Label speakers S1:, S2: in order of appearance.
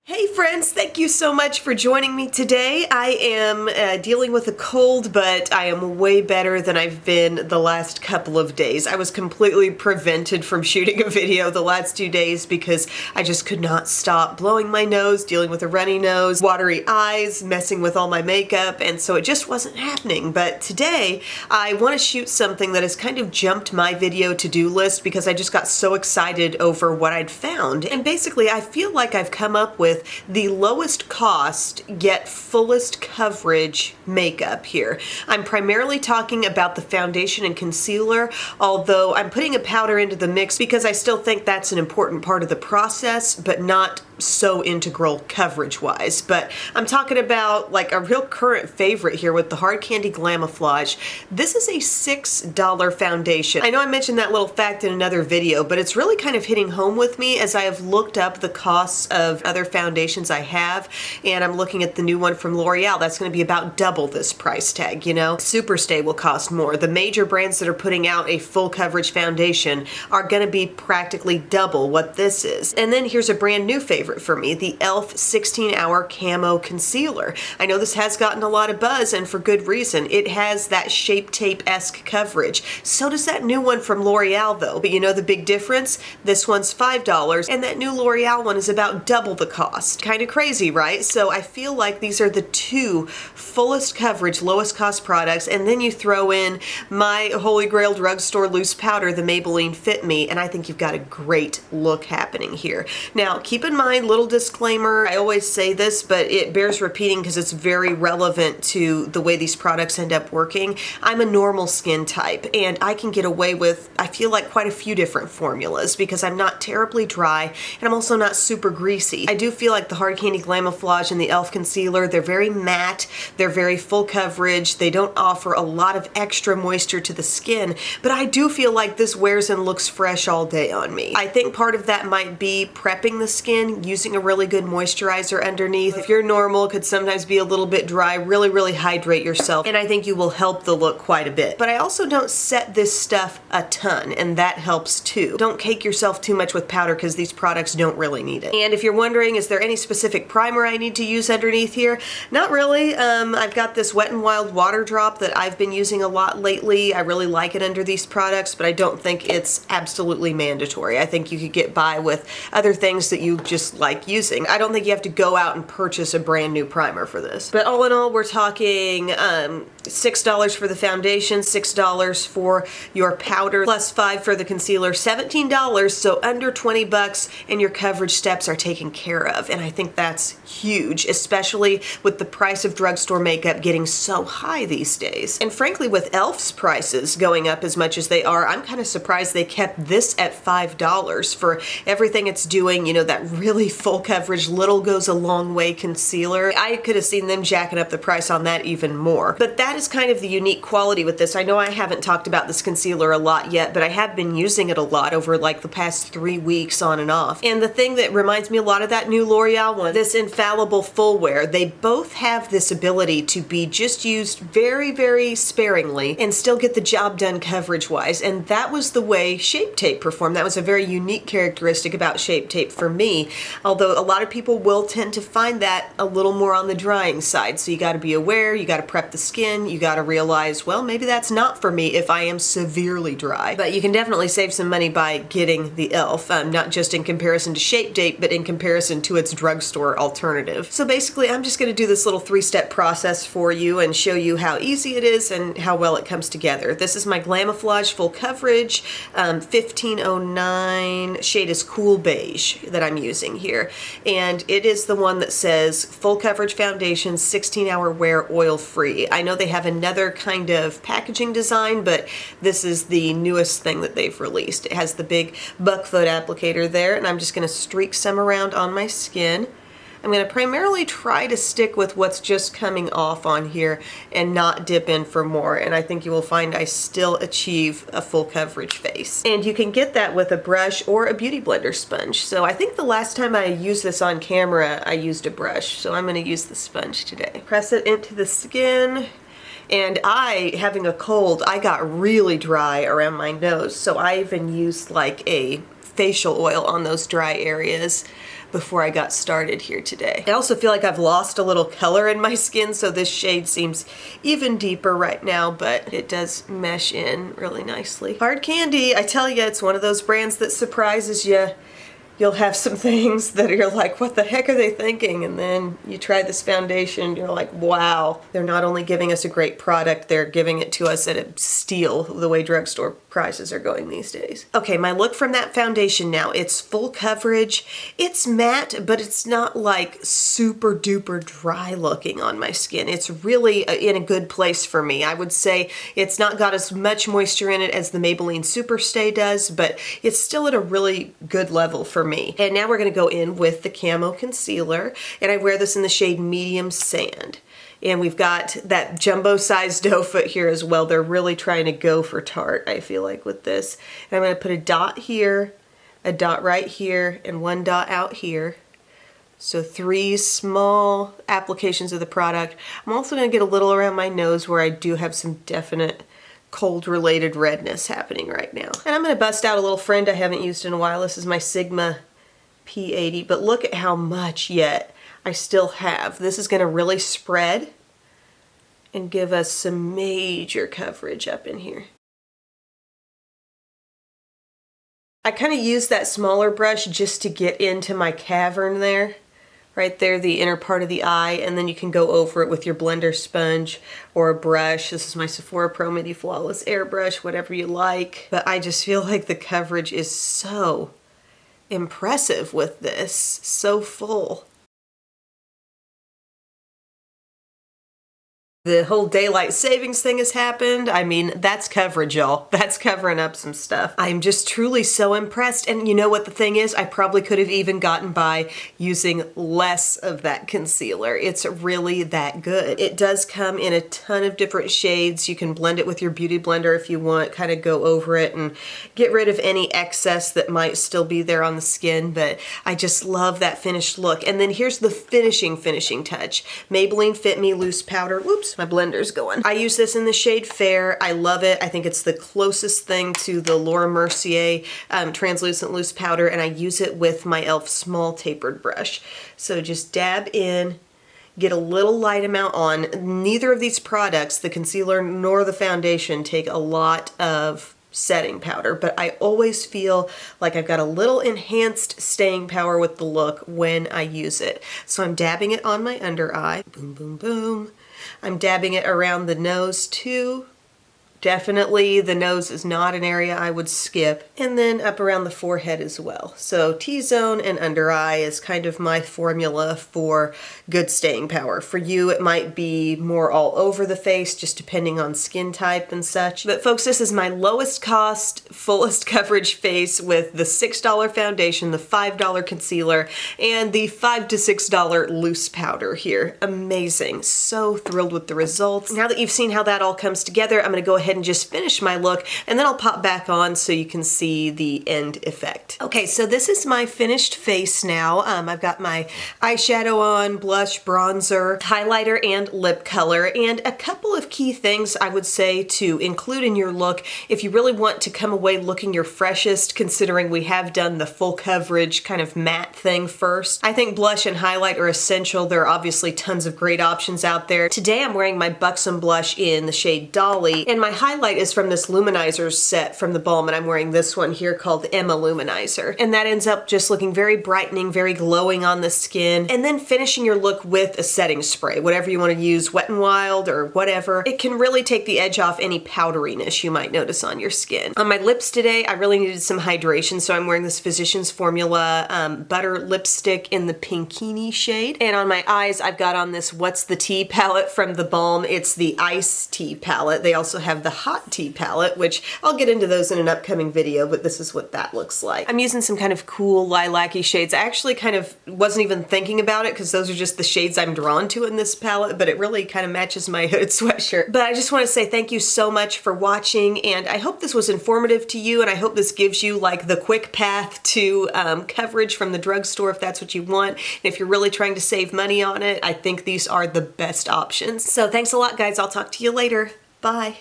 S1: Hey friends, thank you so much for joining me today. I am dealing with a cold, but I am way better than I've been the last couple of days. I was completely prevented from shooting a video the last 2 days because I just could not stop blowing my nose, dealing with a runny nose, watery eyes, messing with all my makeup, and so it just wasn't happening. But today, I want to shoot something that has kind of jumped my video to-do list because I just got so excited over what I'd found. And basically, I feel like I've come up with the lowest cost yet fullest coverage makeup here. I'm primarily talking about the foundation and concealer, although I'm putting a powder into the mix because I still think that's an important part of the process, but not so integral coverage wise. But I'm talking about like a real current favorite here with the Hard Candy Glamoflage. This is a $6 foundation. I know I mentioned that little fact in another video, but it's really kind of hitting home with me as I have looked up the costs of other foundations I have, and I'm looking at the new one from L'Oreal. That's going to be about double this price tag, you know? Superstay will cost more. The major brands that are putting out a full coverage foundation are going to be practically double what this is. And then here's a brand new favorite for me, the e.l.f. 16-Hour Camo Concealer. I know this has gotten a lot of buzz, and for good reason. It has that Shape Tape-esque coverage. So does that new one from L'Oreal though. But you know the big difference? This one's $5, and that new L'Oreal one is about double the cost. Kind of crazy, right? So I feel like these are the two fullest coverage, lowest cost products, and then you throw in my holy grail drugstore loose powder, the Maybelline Fit Me, and I think you've got a great look happening here. Now, keep in mind, little disclaimer, I always say this, but it bears repeating because it's very relevant to the way these products end up working. I'm a normal skin type, and I can get away with, I feel like, quite a few different formulas because I'm not terribly dry, and I'm also not super greasy. I do feel like the Hard Candy Glamoflage and the e.l.f. Concealer, they're very matte, they're very full coverage, they don't offer a lot of extra moisture to the skin, but I do feel like this wears and looks fresh all day on me. I think part of that might be prepping the skin, using a really good moisturizer underneath. If you're normal, it could sometimes be a little bit dry, really hydrate yourself, and I think you will help the look quite a bit. But I also don't set this stuff a ton, and that helps too. Don't cake yourself too much with powder because these products don't really need it. And if you're wondering, is there any specific primer I need to use underneath here? Not really. I've got this Wet n Wild water drop that I've been using a lot lately. I really like it under these products, but I don't think it's absolutely mandatory. I think you could get by with other things that you just like using. I don't think you have to go out and purchase a brand new primer for this. But all in all, we're talking $6 for the foundation, $6 for your powder, plus $5 for the concealer, $17, so under 20 bucks, and your coverage steps are taken care of. And I think that's huge, especially with the price of drugstore makeup getting so high these days. And frankly, with e.l.f.'s prices going up as much as they are, I'm kind of surprised they kept this at $5 for everything it's doing, you know, that really full coverage, little goes a long way concealer. I could have seen them jacking up the price on that even more. But that is kind of the unique quality with this. I know I haven't talked about this concealer a lot yet, but I have been using it a lot over like the past 3 weeks on and off. And the thing that reminds me a lot of that new L'Oreal one, this Infallible Full Wear, they both have this ability to be just used very sparingly and still get the job done coverage wise. And that was the way Shape Tape performed. That was a very unique characteristic about Shape Tape for me, although a lot of people will tend to find that a little more on the drying side. So you got to be aware, you got to prep the skin, you got to realize, well, maybe that's not for me if I am severely dry. But you can definitely save some money by getting the e.l.f., not just in comparison to Shape Tape, but in comparison to its drugstore alternative. So basically, I'm just going to do this little 3-step process for you and show you how easy it is and how well it comes together. This is my Glamoflage Full Coverage 1509, shade is Cool Beige that I'm using here. And it is the one that says Full Coverage Foundation, 16-Hour Wear, Oil-Free. I know they have another kind of packaging design, but this is the newest thing that they've released. It has the big buck foot applicator there, and I'm just going to streak some around on my skin. I'm going to primarily try to stick with what's just coming off on here and not dip in for more, and I think you will find I still achieve a full coverage face. And you can get that with a brush or a beauty blender sponge. So I think the last time I used this on camera, I used a brush, so I'm going to use the sponge today. Press it into the skin. And having a cold, I got really dry around my nose, so I even used like a facial oil on those dry areas. before I got started here today. I also feel like I've lost a little color in my skin, so this shade seems even deeper right now, but it does mesh in really nicely. Hard Candy, I tell you, it's one of those brands that surprises you. You'll have some things that you're like, what the heck are they thinking? And then you try this foundation, you're like, wow. They're not only giving us a great product, they're giving it to us at a steal the way drugstore prices are going these days. Okay, my look from that foundation now. It's full coverage. It's matte, but it's not like super duper dry looking on my skin. It's really in a good place for me. I would say it's not got as much moisture in it as the Maybelline Superstay does, but it's still at a really good level for me. And now we're going to go in with the Camo Concealer, and I wear this in the shade Medium Sand. And we've got that jumbo-sized doe foot here as well. They're really trying to go for Tarte, I feel like, with this. And I'm going to put a dot here, a dot right here, and one dot out here. So 3 small applications of the product. I'm also going to get a little around my nose where I do have some definite cold-related redness happening right now. And I'm going to bust out a little friend I haven't used in a while. This is my Sigma P80, but look at how much yet I still have. This is going to really spread and give us some major coverage up in here. I kind of use that smaller brush just to get into my cavern there. Right there, the inner part of the eye, and then you can go over it with your blender sponge or a brush. This is my Sephora Pro Midi Flawless Airbrush, whatever you like. But I just feel like the coverage is so impressive with this, so full. The whole daylight savings thing has happened. I mean, that's coverage, y'all. That's covering up some stuff. I'm just truly so impressed. And you know what the thing is? I probably could have even gotten by using less of that concealer. It's really that good. It does come in a ton of different shades. You can blend it with your beauty blender if you want, kind of go over it and get rid of any excess that might still be there on the skin. But I just love that finished look. And then here's the finishing touch. Maybelline Fit Me Loose Powder. Whoops. My blender's going. I use this in the shade Fair. I love it. I think it's the closest thing to the Laura Mercier translucent loose powder, and I use it with my e.l.f. small tapered brush. So just dab in, get a little light amount on. Neither of these products, the concealer nor the foundation, take a lot of setting powder, but I always feel like I've got a little enhanced staying power with the look when I use it. So I'm dabbing it on my under eye. Boom, boom, boom. I'm dabbing it around the nose too. Definitely the nose is not an area I would skip. And then up around the forehead as well. So T-zone and under eye is kind of my formula for good staying power. For you, it might be more all over the face, just depending on skin type and such. But folks, this is my lowest cost, fullest coverage face with the $6 foundation, the $5 concealer, and the $5 to $6 loose powder here. Amazing. So thrilled with the results. Now that you've seen how that all comes together, I'm going to go ahead and just finish my look, and then I'll pop back on so you can see the end effect. Okay, so this is my finished face now. I've got my eyeshadow on, blush, bronzer, highlighter, and lip color, and a couple of key things I would say to include in your look if you really want to come away looking your freshest, considering we have done the full coverage kind of matte thing first. I think blush and highlight are essential. There are obviously tons of great options out there. Today I'm wearing my Buxom blush in the shade Dolly, and my highlight is from this Luminizers set from the Balm, and I'm wearing this one here called Emma Luminizer. And that ends up just looking very brightening, very glowing on the skin. And then finishing your look with a setting spray, whatever you want to use, Wet n Wild or whatever. It can really take the edge off any powderiness you might notice on your skin. On my lips today, I really needed some hydration, so I'm wearing this Physicians Formula Butter Lipstick in the Pinkini shade. And on my eyes, I've got on this What's the Tea palette from the Balm. It's the Ice Tea palette. They also have the Hot Tea palette, which I'll get into those in an upcoming video, but this is what that looks like. I'm using some kind of cool lilac-y shades. I actually kind of wasn't even thinking about it because those are just the shades I'm drawn to in this palette, but it really kind of matches my hooded sweatshirt. But I just want to say thank you so much for watching, and I hope this was informative to you, and I hope this gives you like the quick path to coverage from the drugstore if that's what you want. And if you're really trying to save money on it, I think these are the best options. So thanks a lot, guys. I'll talk to you later. Bye.